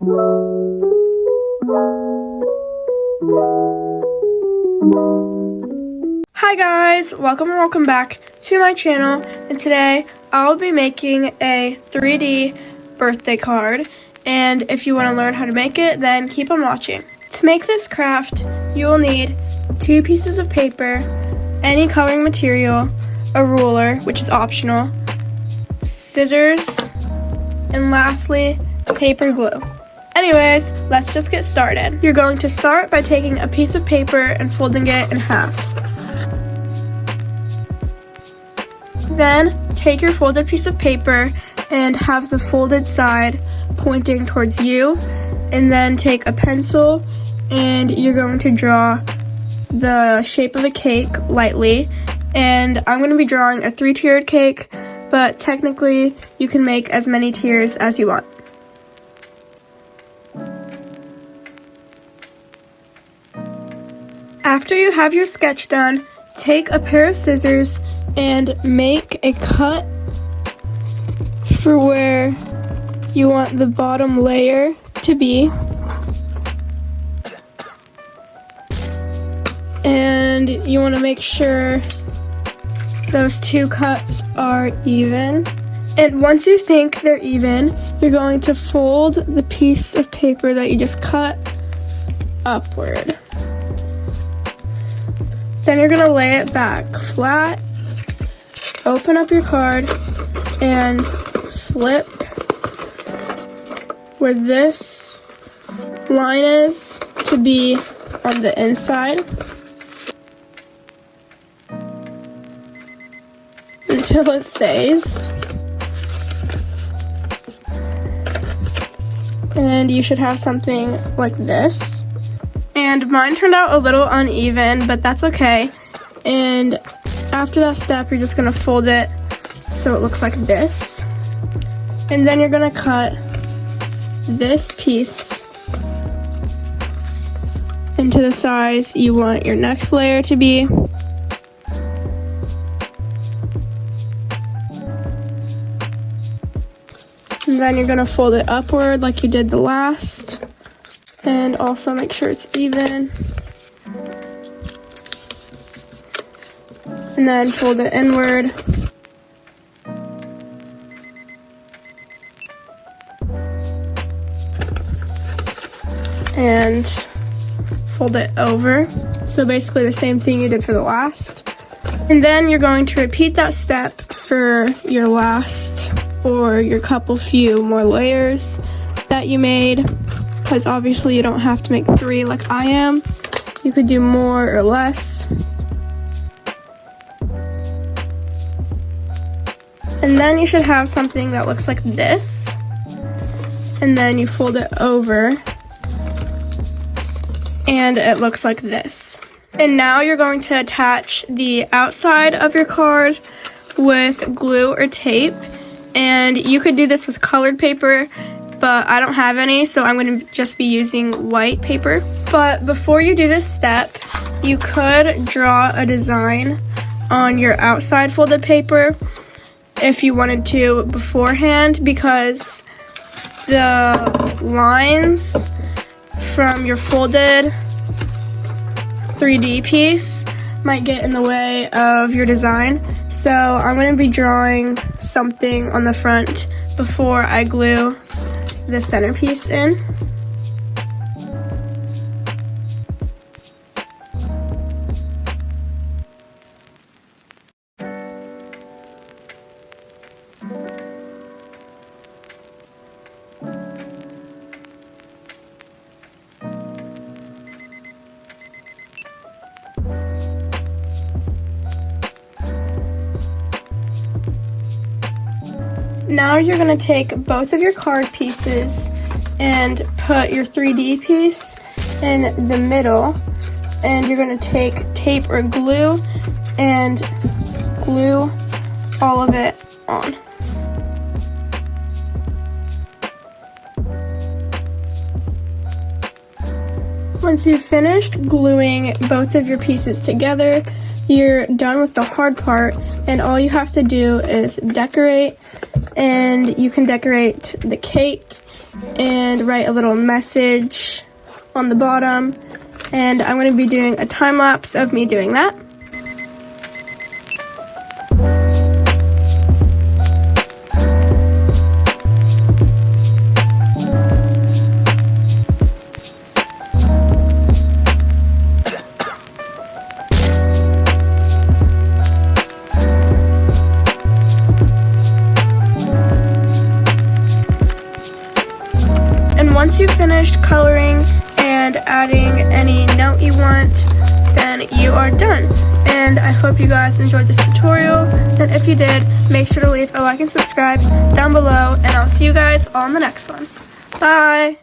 Hi guys, welcome back to my channel, and today I'll be making a 3D birthday card, and if you want to learn how to make it, then keep on watching. To make this craft, you will need 2 pieces of paper, any coloring material, a ruler, which is optional, scissors, and lastly, tape or glue. Anyways, let's just get started. You're going to start by taking a piece of paper and folding it in half. Then, take your folded piece of paper and have the folded side pointing towards you, and then take a pencil and you're going to draw the shape of a cake lightly. And I'm going to be drawing a 3-tiered cake, but technically you can make as many tiers as you want. After you have your sketch done, take a pair of scissors and make a cut for where you want the bottom layer to be. And you want to make sure those 2 cuts are even. And once you think they're even, you're going to fold the piece of paper that you just cut upward. Then you're going to lay it back flat, open up your card, and flip where this line is to be on the inside until it stays. And you should have something like this. And mine turned out a little uneven, but that's okay. And after that step, you're just gonna fold it so it looks like this. And then you're gonna cut this piece into the size you want your next layer to be. And then you're gonna fold it upward like you did the last. And also make sure it's even. And then fold it inward. And fold it over. So basically the same thing you did for the last. And then you're going to repeat that step for your last or your few more layers that you made. Because obviously you don't have to make 3 like I am. You could do more or less. And then you should have something that looks like this. And then you fold it over. And it looks like this. And now you're going to attach the outside of your card with glue or tape. And you could do this with colored paper, but I don't have any, so I'm going to just be using white paper. But before you do this step, you could draw a design on your outside folded paper if you wanted to beforehand, because the lines from your folded 3D piece might get in the way of your design. So I'm going to be drawing something on the front before I glue the centerpiece in. Now you're going to take both of your card pieces and put your 3D piece in the middle, and you're going to take tape or glue and glue all of it on. Once you've finished gluing both of your pieces together, you're done with the hard part, and all you have to do is decorate. And you can decorate the cake and write a little message on the bottom. And I'm going to be doing a time lapse of me doing that. And once you've finished coloring and adding any note you want, then you are done. And I hope you guys enjoyed this tutorial, and if you did, make sure to leave a like and subscribe down below, and I'll see you guys on the next one. Bye!